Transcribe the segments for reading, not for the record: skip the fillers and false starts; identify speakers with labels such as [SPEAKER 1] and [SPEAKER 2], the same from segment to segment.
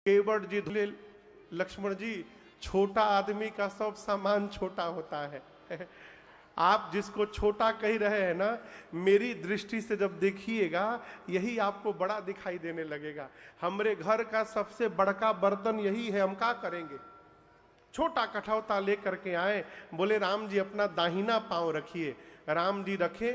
[SPEAKER 1] केवट जी धुले। लक्ष्मण जी, छोटा आदमी का सब सामान छोटा होता है। आप जिसको छोटा कह रहे हैं ना, मेरी दृष्टि से जब देखिएगा यही आपको बड़ा दिखाई देने लगेगा। हमरे घर का सबसे बड़का बर्तन यही है, हम क्या करेंगे? छोटा कठौता लेकर के आए, बोले राम जी अपना दाहिना पांव रखिए। राम जी रखे,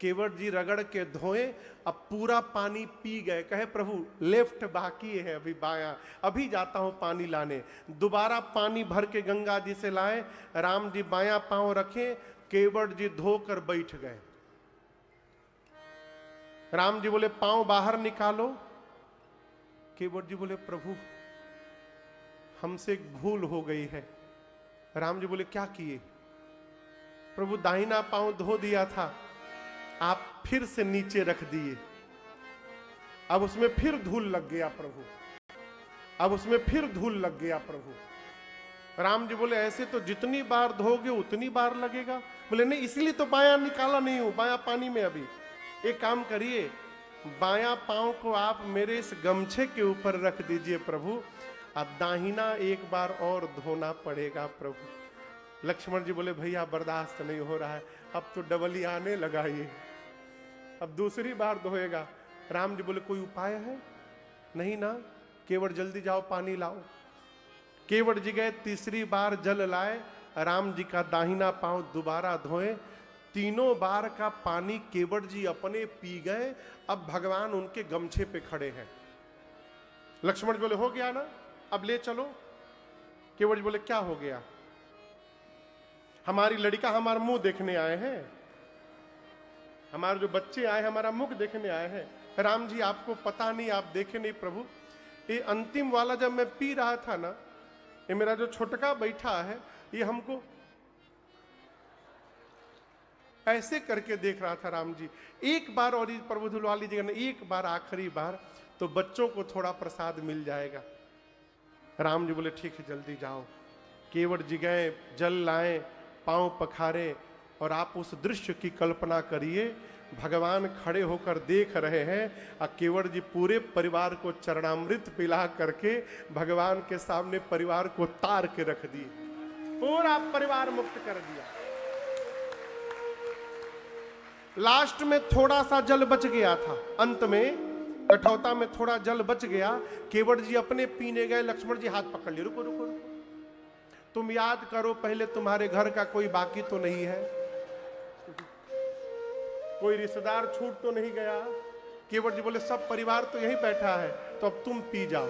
[SPEAKER 1] केवट जी रगड़ के धोए, अब पूरा पानी पी गए। कहे प्रभु लेफ्ट बाकी है, अभी बायां, अभी जाता हूं पानी लाने। दोबारा पानी भर के गंगा जी से लाए, राम जी बायां पांव रखे, केवट जी धोकर बैठ गए। राम जी बोले पांव बाहर निकालो। केवट जी बोले प्रभु हमसे एक भूल हो गई है। राम जी बोले क्या किए? प्रभु दाहिना पांव धो दिया था, आप फिर से नीचे रख दिए, अब उसमें फिर धूल लग गया प्रभु, अब उसमें फिर धूल लग गया प्रभु। राम जी बोले ऐसे तो जितनी बार धोगे उतनी बार लगेगा। बोले नहीं, इसलिए तो बायां निकाला नहीं हूं, बायां पानी में। अभी एक काम करिए, बायां पांव को आप मेरे इस गमछे के ऊपर रख दीजिए प्रभु, अब दाहिना एक बार और धोना पड़ेगा प्रभु। लक्ष्मण जी बोले भैया बर्दाश्त नहीं हो रहा है, अब तो डबल ही आने लगा ये, अब दूसरी बार धोएगा। राम जी बोले कोई उपाय है? नहीं ना। केवट जल्दी जाओ पानी लाओ। केवट जी गए, तीसरी बार जल लाए, राम जी का दाहिना पांव दोबारा धोए। तीनों बार का पानी केवट जी अपने पी गए। अब भगवान उनके गमछे पे खड़े हैं। लक्ष्मण जी बोले हो गया ना, अब ले चलो। केवट जी बोले क्या हो गया? हमारी लड़का हमारा मुंह देखने आए हैं, हमारे जो बच्चे आए हमारा मुख देखने आए हैं। राम जी आपको पता नहीं, आप देखे नहीं प्रभु। ये अंतिम वाला जब मैं पी रहा था ना, ये मेरा जो छोटका बैठा है, ये हमको ऐसे करके देख रहा था। राम जी एक बार और प्रभु धुलवा लीजिएगा ना, एक बार आखिरी बार, तो बच्चों को थोड़ा प्रसाद मिल जाएगा। राम जी बोले ठीक है जल्दी जाओ। केवट जी गए, जल लाए, पांव पखारे, और आप उस दृश्य की कल्पना करिए, भगवान खड़े होकर देख रहे हैं और केवट जी पूरे परिवार को चरणामृत पिला करके भगवान के सामने परिवार को तार के रख दिए, पूरा परिवार मुक्त कर दिया। लास्ट में थोड़ा सा जल बच गया था, अंत में कठौता में थोड़ा जल बच गया। केवट जी अपने पीने गए, लक्ष्मण जी हाथ पकड़ लिए, रुको रुको रुको, तुम याद करो पहले तुम्हारे घर का कोई बाकी तो नहीं है, कोई रिश्तेदार छूट तो नहीं गया। केवट जी बोले सब परिवार तो यहीं बैठा है, तो अब तुम पी जाओ।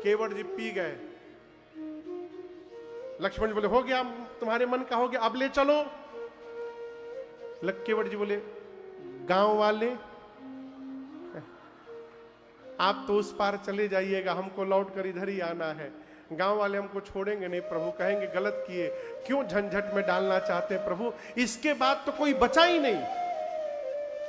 [SPEAKER 1] केवट जी पी गए। लक्ष्मण जी बोले हो गया, तुम्हारे मन का हो गया, अब ले चलो। केवट जी बोले गांव वाले आप तो उस पार चले जाइएगा, हमको लौट कर इधर ही आना है। गांव वाले हमको छोड़ेंगे नहीं प्रभु, कहेंगे गलत किए, क्यों झंझट में डालना चाहते हैं प्रभु, इसके बाद तो कोई बचा ही नहीं।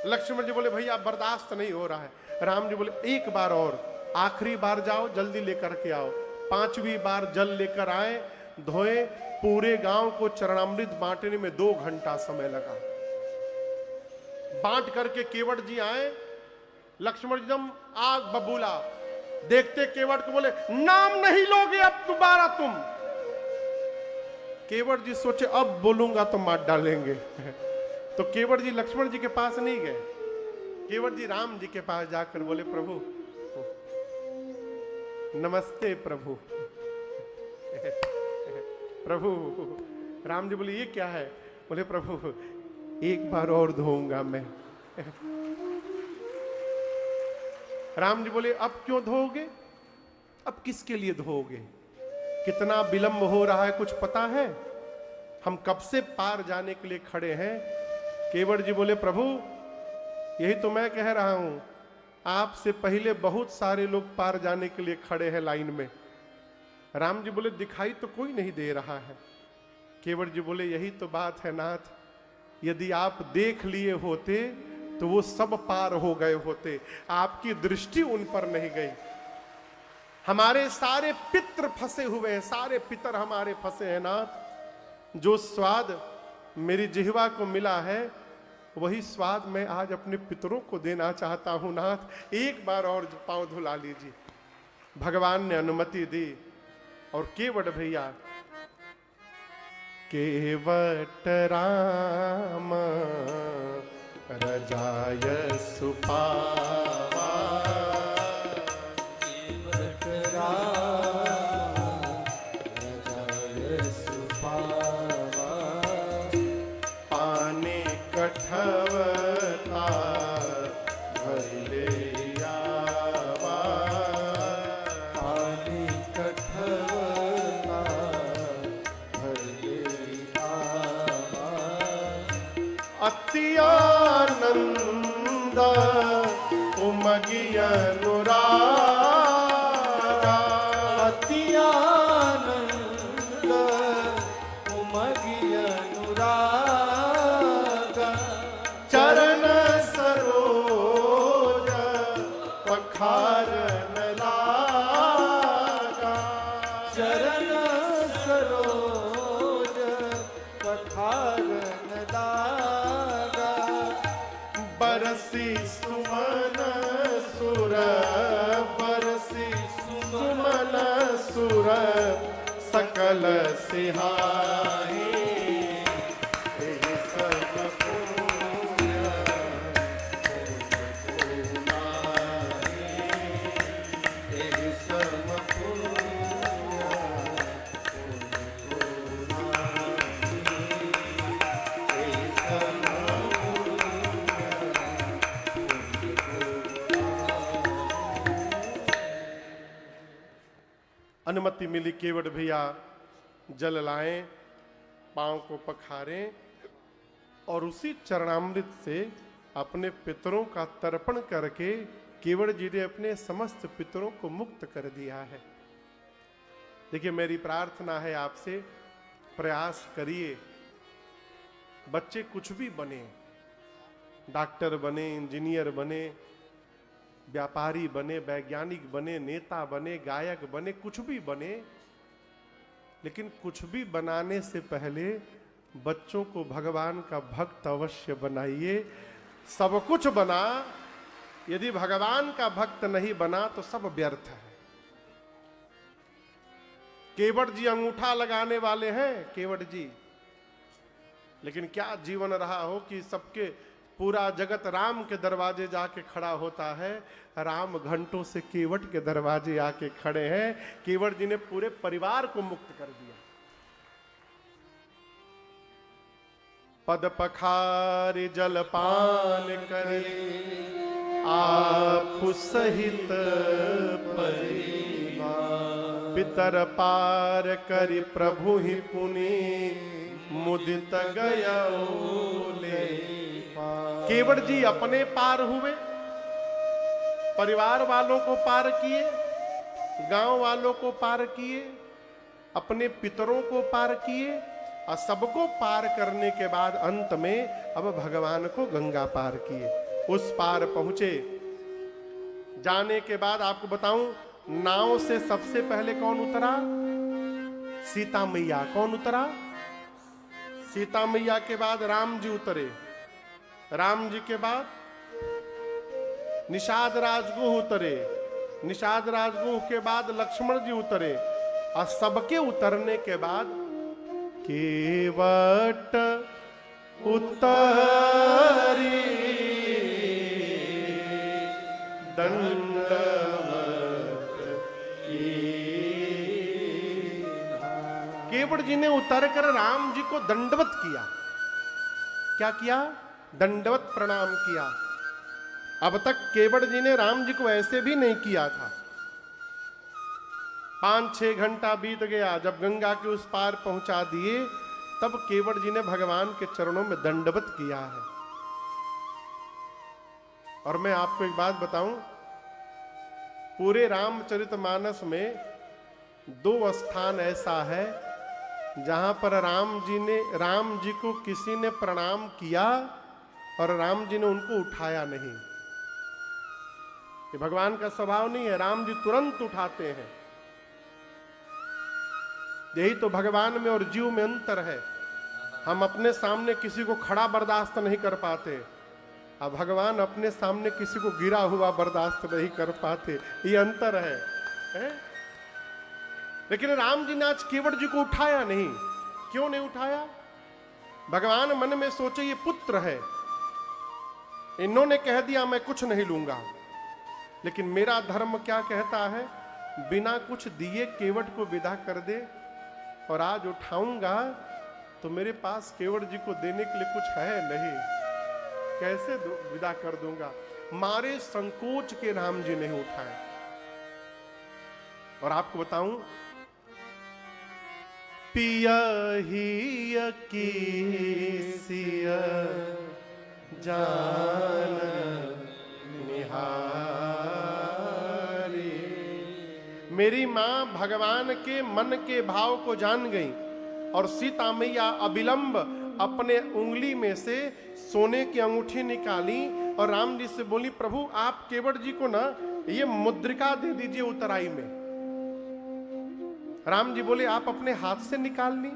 [SPEAKER 1] लक्ष्मण जी बोले भैया बर्दाश्त नहीं हो रहा है। राम जी बोले एक बार और, आखिरी बार जाओ, जल्दी लेकर के आओ। पांचवी बार जल लेकर आए, धोए, पूरे गांव को चरणामृत बांटने में 2 घंटा समय लगा। बांट करके केवट जी आए, लक्ष्मण जी जब आग बबूला, देखते केवट को बोले नाम नहीं लोगे अब दोबारा तुम। केवट जी सोचे अब बोलूंगा तो मार डालेंगे। तो केवट जी लक्ष्मण जी के पास नहीं गए, केवट जी राम जी के पास जाकर बोले प्रभु नमस्ते प्रभु। प्रभु, राम जी बोले ये क्या है? बोले प्रभु एक बार और धोऊंगा मैं। राम जी बोले अब क्यों धोओगे? अब किसके लिए धोओगे? कितना विलंब हो रहा है कुछ पता है? हम कब से पार जाने के लिए खड़े हैं। केवट जी बोले प्रभु यही तो मैं कह रहा हूं, आपसे पहले बहुत सारे लोग पार जाने के लिए खड़े हैं लाइन में। राम जी बोले दिखाई तो कोई नहीं दे रहा है। केवट जी बोले यही तो बात है नाथ, यदि आप देख लिए होते तो वो सब पार हो गए होते, आपकी दृष्टि उन पर नहीं गई। हमारे सारे पितर फंसे हुए हैं, सारे पितर हमारे फंसे हैं नाथ। जो स्वाद मेरी जिह्वा को मिला है वही स्वाद मैं आज अपने पितरों को देना चाहता हूं नाथ। एक बार और पांव धुला लीजिए। भगवान ने अनुमति दी और केवट भैया केवट राम रजाय सुपावा, केवट राम रजाय सुपावा, पानी कठवता भैले आवा, पानी कठवता भैले आवा, अति आनंद उमगी अनुरागा, अति आनंद उमगी अनुरागा, चरण सरोज पखारन लागा, चरण सरोज पखारन लागा, बरसी सुमन सुर, बरसी सुमन सुर सकल सिहाई, एहि सब पुण्य पुनाहि, एहि सब पुण्य पुनाहि, एहि सब अनुमति मिली। केवट भैया जल लाएं, पांव को पखारें और उसी चरणामृत से अपने पितरों का तर्पण करके केवट जी ने अपने समस्त पितरों को मुक्त कर दिया है। देखिए, मेरी प्रार्थना है आपसे, प्रयास करिए, बच्चे कुछ भी बने, डॉक्टर बने, इंजीनियर बने, व्यापारी बने, वैज्ञानिक बने, नेता बने, गायक बने, कुछ भी बने, लेकिन कुछ भी बनाने से पहले बच्चों को भगवान का भक्त अवश्य बनाइए। सब कुछ बना, यदि भगवान का भक्त नहीं बना तो सब व्यर्थ है। केवट जी अंगूठा लगाने वाले हैं, केवट जी, लेकिन क्या जीवन रहा हो कि सबके पूरा जगत राम के दरवाजे जाके खड़ा होता है, राम घंटों से केवट के दरवाजे आके खड़े हैं। केवट जी ने पूरे परिवार को मुक्त कर दिया। पद पखार जलपान करे आप सहित परिवार, पितर पार करि प्रभु ही पुनि मुदित गयोले। केवट जी अपने पार हुए, परिवार वालों को पार किए, गांव वालों को पार किए, अपने पितरों को पार किए और सबको पार करने के बाद अंत में अब भगवान को गंगा पार किए। उस पार पहुंचे, जाने के बाद आपको बताऊं, नाव से सबसे पहले कौन उतरा? सीता मैया। कौन उतरा? सीता मैया के बाद राम जी उतरे, राम जी के बाद निषाद राजगुह उतरे, निषाद राजगुह के बाद लक्ष्मण जी उतरे और सबके उतरने के बाद केवट उतरी दंडवत की। केवट जी ने उतरकर राम जी को दंडवत किया। क्या किया? दंडवत प्रणाम किया। अब तक केवट जी ने राम जी को ऐसे भी नहीं किया था। 5-6 घंटा बीत गया, जब गंगा के उस पार पहुंचा दिए तब केवट जी ने भगवान के चरणों में दंडवत किया है। और मैं आपको एक बात बताऊं, पूरे रामचरितमानस में 2 स्थान ऐसा है जहां पर राम जी को किसी ने प्रणाम किया और राम जी ने उनको उठाया नहीं। ये भगवान का स्वभाव नहीं है, राम जी तुरंत उठाते हैं। यही तो भगवान में और जीव में अंतर है। हम अपने सामने किसी को खड़ा बर्दाश्त नहीं कर पाते, अब भगवान अपने सामने किसी को गिरा हुआ बर्दाश्त नहीं कर पाते। ये अंतर है। है? लेकिन राम जी ने आज केवट जी को उठाया नहीं। क्यों नहीं उठाया? भगवान मन में सोचे ये पुत्र है, इन्होंने कह दिया मैं कुछ नहीं लूंगा, लेकिन मेरा धर्म क्या कहता है, बिना कुछ दिए केवट को विदा कर दे। और आज उठाऊंगा तो मेरे पास केवट जी को देने के लिए कुछ है नहीं, कैसे विदा कर दूंगा। मारे संकोच के राम जी नहीं उठाए। और आपको बताऊं, पिया ही अकीसिया जान निहारी। मेरी मां भगवान के मन के भाव को जान गई और सीता मैया अविलंब अपने उंगली में से सोने की अंगूठी निकाली और राम जी से बोली, प्रभु आप केवट जी को ना ये मुद्रिका दे दीजिए उतराई में। राम जी बोले, आप अपने हाथ से निकाल ली?